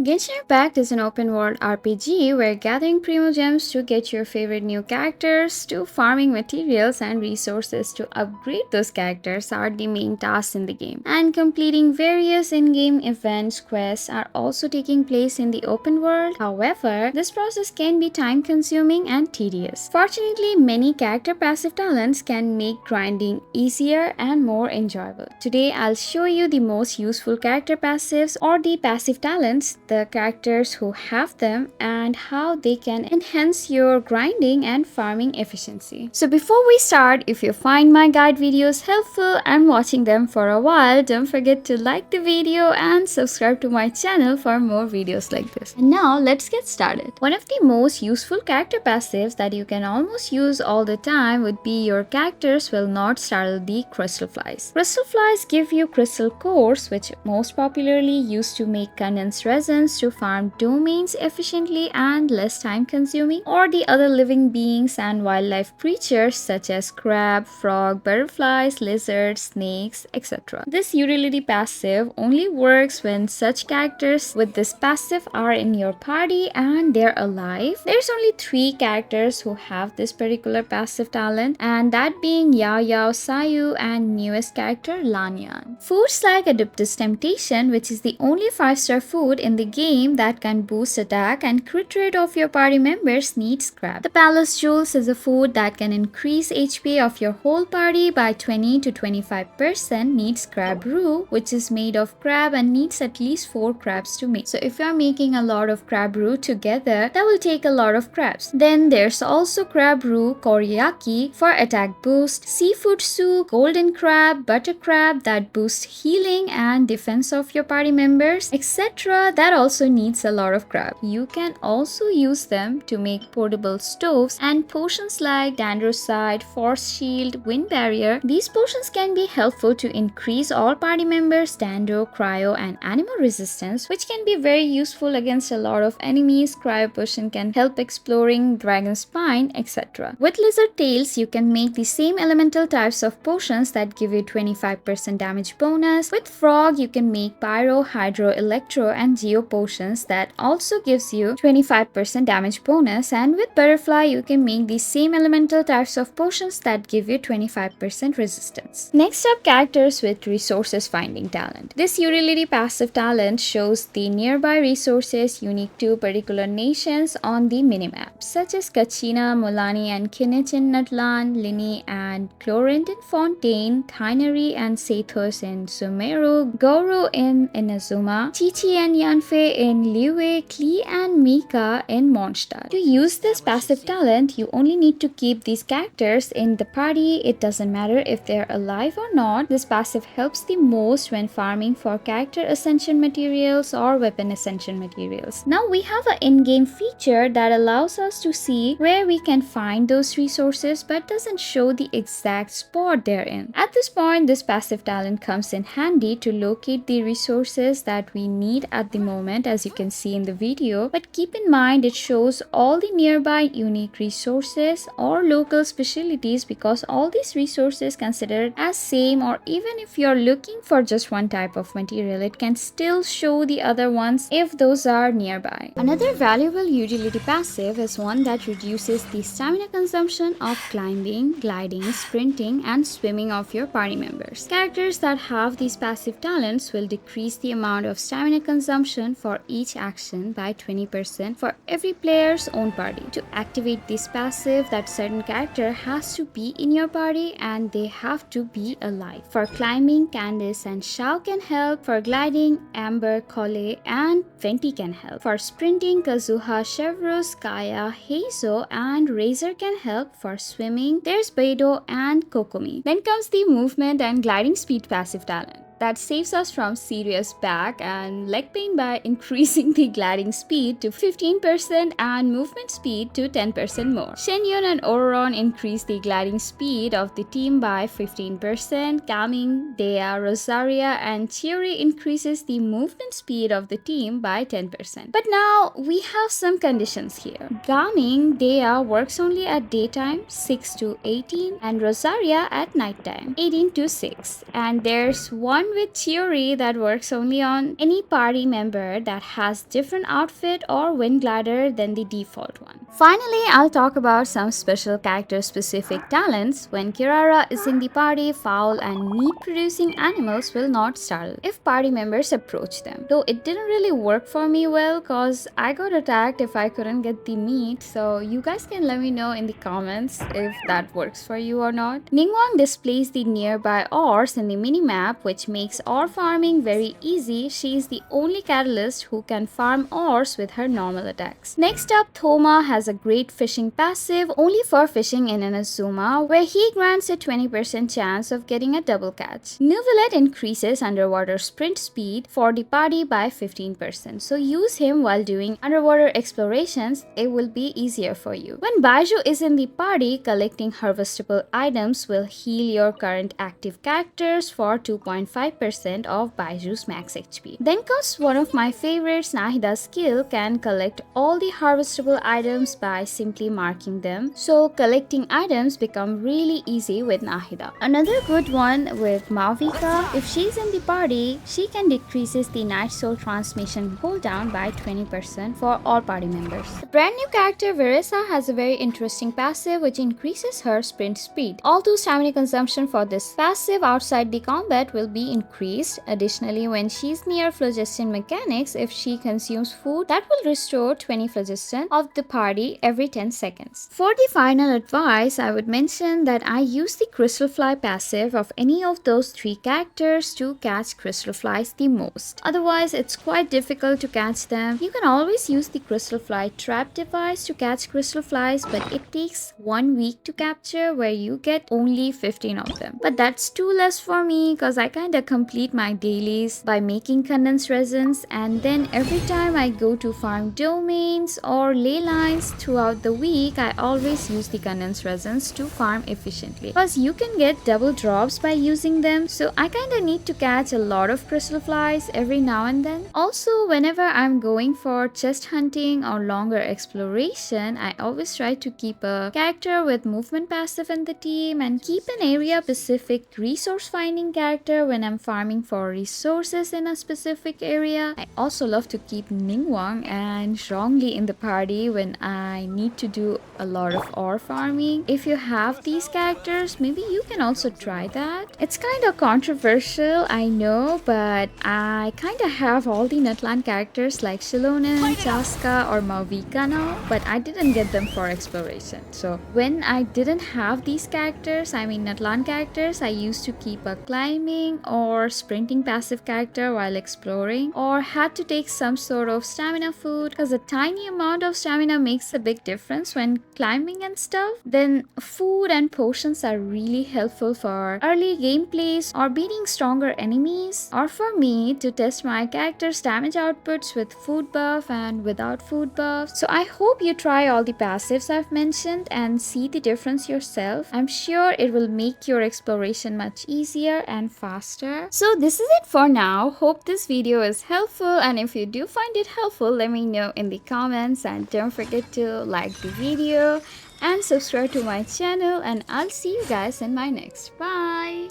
Genshin Impact is an open-world RPG where gathering primo gems to get your favorite new characters to farming materials and resources to upgrade those characters are the main tasks in the game. And completing various in-game events, quests are also taking place in the open world. However, this process can be time-consuming and tedious. Fortunately, many character passive talents can make grinding easier and more enjoyable. Today, I'll show you the most useful character passives or the passive talents, the characters who have them, and how they can enhance your grinding and farming efficiency. So before we start, if you find my guide videos helpful and watching them for a while, don't forget to like the video and subscribe to my channel for more videos like this. And now let's get started. One of the most useful character passives that you can almost use all the time would be your characters will not startle the Crystalflies. Crystalflies give you crystal cores, which most popularly used to make condensed resin to farm domains efficiently and less time consuming, or the other living beings and wildlife creatures such as crab, frog, butterflies, lizards, snakes, etc. This utility passive only works when such characters with this passive are in your party and they're alive. There's only 3 characters who have this particular passive talent, and that being Yao Yao, Sayu, and newest character Lanyan. Foods like Adeptus Temptation, which is the only 5-star food in the game that can boost attack and crit rate of your party members, need scrap. The Palace Jewels is a food that can increase HP of your whole party by 20 to 25%, needs crab roux, which is made of crab and needs at least 4 crabs to make. So if you are making a lot of crab roux together, that will take a lot of crabs. Then there's also crab roux koriyaki for attack boost, seafood soup, golden crab, butter crab that boosts healing and defense of your party members, etc. that also needs a lot of crab. You can also use them to make portable stoves and potions like Dandroside, Force Shield, Wind Barrier. These potions can be helpful to increase all party members' Dando, Cryo, and Animal resistance, which can be very useful against a lot of enemies. Cryo potion can help exploring Dragon Spine, etc. With Lizard Tails, you can make the same elemental types of potions that give you 25% damage bonus. With Frog, you can make Pyro, Hydro, Electro, and Geo potions that also gives you 25% damage bonus, and with Butterfly you can make the same elemental types of potions that give you 25% resistance. Next up, characters with resources finding talent. This utility passive talent shows the nearby resources unique to particular nations on the minimap, such as Kachina, Molani, and Kinich in Natlan, Lini and Chlorint in Fontaine, Thainari and Sethos in Sumeru, Goro in Inazuma, Chichi and Yanfei in Liyue, Klee and Mika in Mondstadt. To use this passive talent, you only need to keep these characters in the party. It doesn't matter if they're alive or not. This passive helps the most when farming for character ascension materials or weapon ascension materials. Now we have an in-game feature that allows us to see where we can find those resources but doesn't show the exact spot they're in. At this point, this passive talent comes in handy to locate the resources that we need at the moment, as you can see in the video, but keep in mind it shows all the nearby unique resources or local specialties, because all these resources considered as same, or even if you're looking for just one type of material, it can still show the other ones if those are nearby. Another valuable utility passive is one that reduces the stamina consumption of climbing, gliding, sprinting, and swimming of your party members. Characters that have these passive talents will decrease the amount of stamina consumption for each action by 20% for every player's own party. To activate this passive, that certain character has to be in your party and they have to be alive. For climbing, Candice and Shao can help. For gliding, Amber, Kole, and Venti can help. For sprinting, Kazuha, Chevros, Kaya, Heizo, and Razor can help. For swimming, there's Beidou and Kokomi. Then comes the movement and gliding speed passive talent that saves us from serious back and leg pain by increasing the gliding speed to 15% and movement speed to 10% more. Shenyun and Auron increase the gliding speed of the team by 15%. Gaming, Dea, Rosaria, and Chiori increases the movement speed of the team by 10%. But now we have some conditions here. Gaming, Dea works only at daytime 6 to 18 and Rosaria at nighttime 18 to 6. And there's one one with theory that works only on any party member that has different outfit or wind glider than the default one. Finally, I'll talk about some special character specific talents. When Kirara is in the party, fowl and meat producing animals will not startle if party members approach them. Though it didn't really work for me well cause I got attacked if I couldn't get the meat, so you guys can let me know in the comments if that works for you or not. Ningguang displays the nearby ores in the minimap, which makes ore farming very easy. She is the only catalyst who can farm ores with her normal attacks. Next up, Thoma has a great fishing passive only for fishing in Inazuma, where he grants a 20% chance of getting a double catch. Nuvolet increases underwater sprint speed for the party by 15%, so use him while doing underwater explorations. It will be easier for you. When Baiju is in the party, collecting harvestable items will heal your current active characters for 2.5% of Baiju's max HP. Then comes one of my favorites, Nahida's skill can collect all the harvestable items by simply marking them, so collecting items become really easy with Nahida. Another good one with Mauvika, if she's in the party, she can decreases the Night Soul transmission cooldown by 20% for all party members. The brand new character Veresa has a very interesting passive which increases her sprint speed. Although stamina consumption for this passive outside the combat will be increased. Additionally, when she's near phlogiston mechanics, if she consumes food, that will restore 20 phlogiston of the party every 10 seconds. For the final advice, I would mention that I use the Crystalfly passive of any of those three characters to catch Crystalflies the most. Otherwise, it's quite difficult to catch them. You can always use the Crystalfly trap device to catch Crystalflies, but it takes 1 week to capture where you get only 15 of them. But that's too less for me because I kinda complete my dailies by making condensed resins, and then every time I go to farm domains or ley lines throughout the week, I always use the condensed resins to farm efficiently because you can get double drops by using them, so I kinda need to catch a lot of Crystalflies every now and then. Also, whenever I'm going for chest hunting or longer exploration, I always try to keep a character with movement passive in the team and keep an area specific resource finding character when I'm farming for resources in a specific area. I also love to keep Ningguang and Zhongli in the party when I need to do a lot of ore farming. If you have these characters, maybe you can also try that. It's kind of controversial, I know, but I kind of have all the Nutland characters like Shilonen, Chaska or Mauvika now, but I didn't get them for exploration. So when I didn't have these characters, I mean Nutland characters, I used to keep a climbing or sprinting passive character while exploring, or had to take some sort of stamina food because a tiny amount of stamina makes a big difference when climbing and stuff. Then food and potions are really helpful for early gameplays or beating stronger enemies, or for me to test my character's damage outputs with food buff and without food buff. So I hope you try all the passives I've mentioned and see the difference yourself. I'm sure it will make your exploration much easier and faster. So this is it for now. Hope this video is helpful, and if you do find it helpful, let me know in the comments, and don't forget to like the video and subscribe to my channel, and I'll see you guys in my next. Bye!